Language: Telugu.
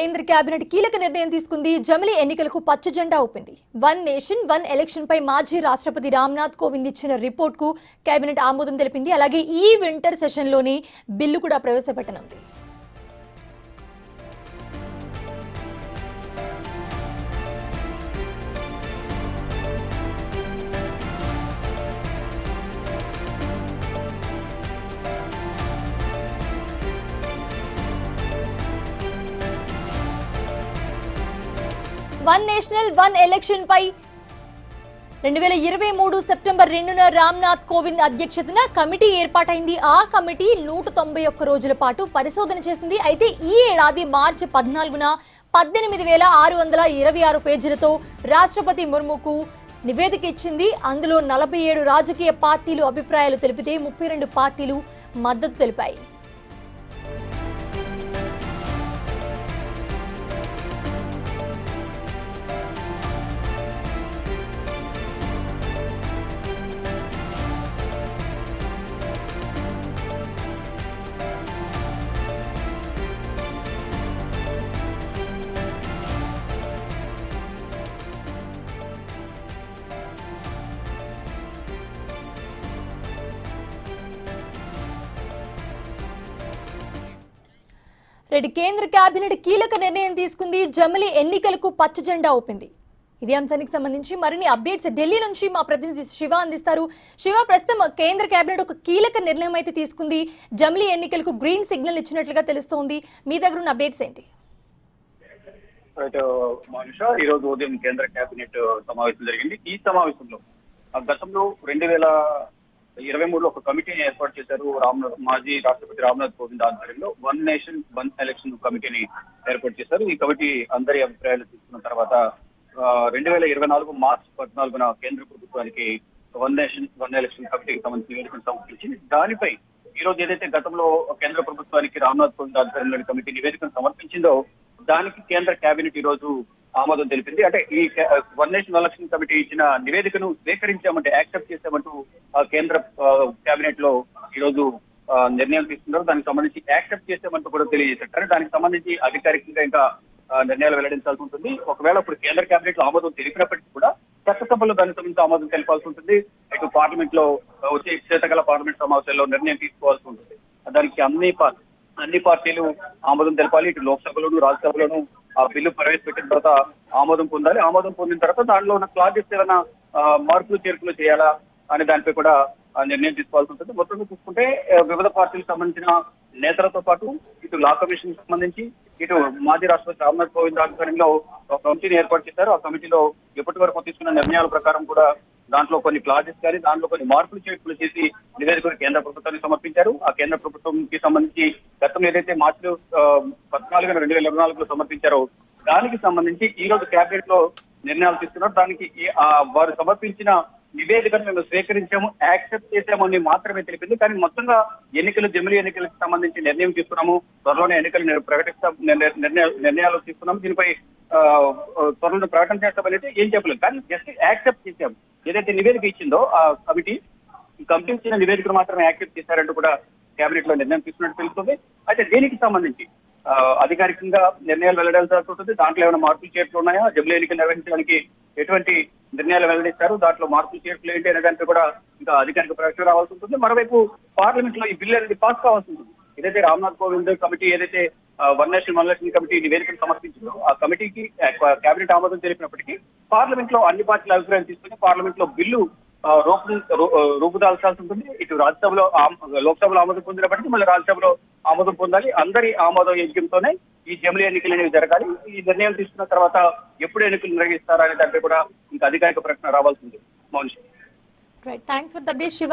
కేంద్ర కేబినెట్ కీలక నిర్ణయం తీసుకుంది. జమిలీ ఎన్నికలకు పచ్చ జెండా ఊపింది. వన్ నేషన్ వన్ ఎలక్షన్ పై మాజీ రాష్ట్రపతి రామ్నాథ్ కోవింద్ ఇచ్చిన రిపోర్ట్ కు కేబినెట్ ఆమోదం తెలిపింది. అలాగే ఈ వింటర్ సెషన్ లోని బిల్లు కూడా ప్రవేశపెట్టనుంది. వన్ నేషనల్ వన్ ఎలక్షన్ పై 2023 సెప్టెంబర్ 2న రామ్నాథ్ కోవింద్ అధ్యక్షతన కమిటీ ఏర్పాటైంది. ఆ కమిటీ 191 రోజుల పాటు పరిశోధన చేసింది. అయితే ఈ ఏడాది మార్చి 14న 18,626 పేజీలతో రాష్ట్రపతి ముర్ముకు నివేదిక ఇచ్చింది. అందులో 47 రాజకీయ పార్టీలు అభిప్రాయాలు తెలిపితే 32 పార్టీలు మద్దతు తెలిపాయి. కేంద్ర కేబినెట్ కీలక నిర్ణయం తీసుకుంది. జమిలీ ఎన్నికలకు పచ్చ జెండా ఊపింది. ఇదే అంశానికి సంబంధించి మరిన్ని అప్డేట్స్ ఢిల్లీ నుంచి మా ప్రతినిధి శివ అందిస్తారు. శివ, ప్రస్తుతం కేంద్ర కేబినెట్ ఒక కీలక నిర్ణయం అయితే తీసుకుంది. జమిలీ ఎన్నికలకు గ్రీన్ సిగ్నల్ ఇచ్చినట్లుగా తెలుస్తోంది. మీ దగ్గర ఉన్న అప్డేట్స్ ఏంటి? ఈ రోజు ఉదయం కేంద్ర కేబినెట్ సమావేశం జరిగింది. ఈ సమావేశంలో గతంలో 2023లో ఒక కమిటీని ఏర్పాటు చేశారు. మాజీ రాష్ట్రపతి రామ్నాథ్ కోవింద్ ఆధ్వర్యంలో వన్ నేషన్ వన్ ఎలక్షన్ కమిటీని ఏర్పాటు చేశారు. ఈ కమిటీ అందరి అభిప్రాయాలు తీసుకున్న తర్వాత 2024 మార్చి 14న కేంద్ర ప్రభుత్వానికి వన్ నేషన్ వన్ ఎలక్షన్ కమిటీకి సంబంధించిన నివేదికను సమర్పించింది. దానిపై ఈ రోజు ఏదైతే గతంలో కేంద్ర ప్రభుత్వానికి రామ్నాథ్ కోవింద్ ఆధ్వర్యంలోని కమిటీ నివేదికను సమర్పించిందో దానికి కేంద్ర కేబినెట్ ఈ రోజు ఆమోదం తెలిపింది. అంటే ఈ వన్ నేషన్ ఎలక్షన్ కమిటీ ఇచ్చిన నివేదికను స్వీకరించామంటే యాక్సెప్ట్ చేశామంటూ కేంద్ర కేబినెట్ లో ఈ రోజు నిర్ణయం తీసుకున్నారు. దానికి సంబంధించి యాక్సెప్ట్ చేశామంటూ కూడా తెలియజేశారు. కానీ దానికి సంబంధించి అధికారికంగా ఇంకా నిర్ణయాలు వెల్లడించాల్సి ఉంటుంది. ఒకవేళ ఇప్పుడు కేంద్ర కేబినెట్ లో ఆమోదం తెలిపినప్పటికీ కూడా చట్టసభలో దానికి సంబంధించి ఆమోదం తెలపాల్సి ఉంటుంది. ఇటు పార్లమెంట్ లో వచ్చే శీతకాల పార్లమెంట్ సమావేశాల్లో నిర్ణయం తీసుకోవాల్సి ఉంటుంది. దానికి అన్ని పార్టీలు ఆమోదం తెలపాలి. ఇటు లోక్సభలోను రాజ్యసభలోను ఆ బిల్లు ప్రవేశపెట్టిన తర్వాత ఆమోదం పొందాలి. ఆమోదం పొందిన తర్వాత దానిలో ఉన్న క్లాజెస్ ఏమైనా మార్పులు చేర్పులు చేయాలా అనే దానిపై కూడా నిర్ణయం తీసుకోవాల్సి ఉంటుంది. మొత్తంగా చూసుకుంటే వివిధ పార్టీలకు సంబంధించిన నేతలతో పాటు ఇటు లా కమిషన్ సంబంధించి ఇటు మాజీ రాష్ట్రపతి రామ్నాథ్ కోవింద్ ఆధ్వర్యంలో ఒక కమిటీని ఏర్పాటు చేశారు. ఆ కమిటీలో ఇప్పటి వరకు తీసుకున్న నిర్ణయాల ప్రకారం కూడా దాంట్లో కొన్ని క్లాజెస్ కానీ దాంట్లో కొన్ని మార్పులు చేర్పులు చేసి నివేదికను కేంద్ర ప్రభుత్వానికి సమర్పించారు. ఆ కేంద్ర ప్రభుత్వంకి సంబంధించి గతంలో ఏదైతే మార్చి 14న 2024లో సమర్పించారో దానికి సంబంధించి ఈ రోజు కేబినెట్ లో నిర్ణయాలు తీసుకున్నారు. దానికి వారు సమర్పించిన నివేదికను మేము స్వీకరించాము, యాక్సెప్ట్ చేశామని మాత్రమే తెలిపింది. కానీ మొత్తంగా జమిలీ ఎన్నికలకు సంబంధించి నిర్ణయం తీసుకున్నాము, త్వరలోనే ఎన్నికలు ప్రకటిస్తాం, నిర్ణయాలు తీసుకున్నాము, దీనిపై త్వరలో ప్రకటన చేస్తామనేది ఏం చెప్పలేదు. కానీ జస్ట్ యాక్సెప్ట్ చేశాము. ఏదైతే నివేదిక ఇచ్చిందో ఆ కమిటీ ఇచ్చిన నివేదికను మాత్రమే యాక్సెప్ట్ చేశారంటూ కూడా కేబినెట్ లో నిర్ణయం తీసుకున్నట్టు తెలుస్తుంది. అయితే దీనికి సంబంధించి అధికారికంగా నిర్ణయాలు వెల్లడించాల్సి ఉంటుంది. దాంట్లో ఏమైనా మార్పులు చేర్పులు ఉన్నాయా, జమిలీ ఎన్నికలు నిర్వహించడానికి ఎటువంటి నిర్ణయాలు వెల్లడిస్తారు, దాంట్లో మార్పులు చేర్పులు ఏంటి అనే దానిపై కూడా ఇంకా అధికారిక ప్రకటన రావాల్సి ఉంటుంది. మరోవైపు పార్లమెంట్ లో ఈ బిల్లు అనేది పాస్ కావాల్సి ఉంటుంది. ఏదైతే రామ్నాథ్ కోవింద్ కమిటీ ఏదైతే one nation one election committee నివేదికను సమర్పించిందో ఆ కమిటీకి కేబినెట్ ఆమోదం తెలిపినప్పటికీ పార్లమెంట్ లో అన్ని పార్టీల అభిప్రాయం తీసుకుని పార్లమెంట్ లో బిల్లు రూపుదాల్చాల్సి ఉంటుంది. ఇటు రాజ్యసభలో లోక్సభలో ఆమోదం పొందినప్పటికీ మళ్ళీ రాజ్యసభలో ఆమోదం పొందాలి. అందరి ఆమోదం యజ్ఞంతోనే ఈ జమిలీ ఎన్నికలు అనేవి జరగాలి. ఈ నిర్ణయం తీసుకున్న తర్వాత ఎప్పుడు ఎన్నికలు నిర్వహిస్తారా అనే దానిపై కూడా ఇంకా అధికారిక ప్రకటన రావాల్సి ఉంది. Mounish, thanks for the update Shiva.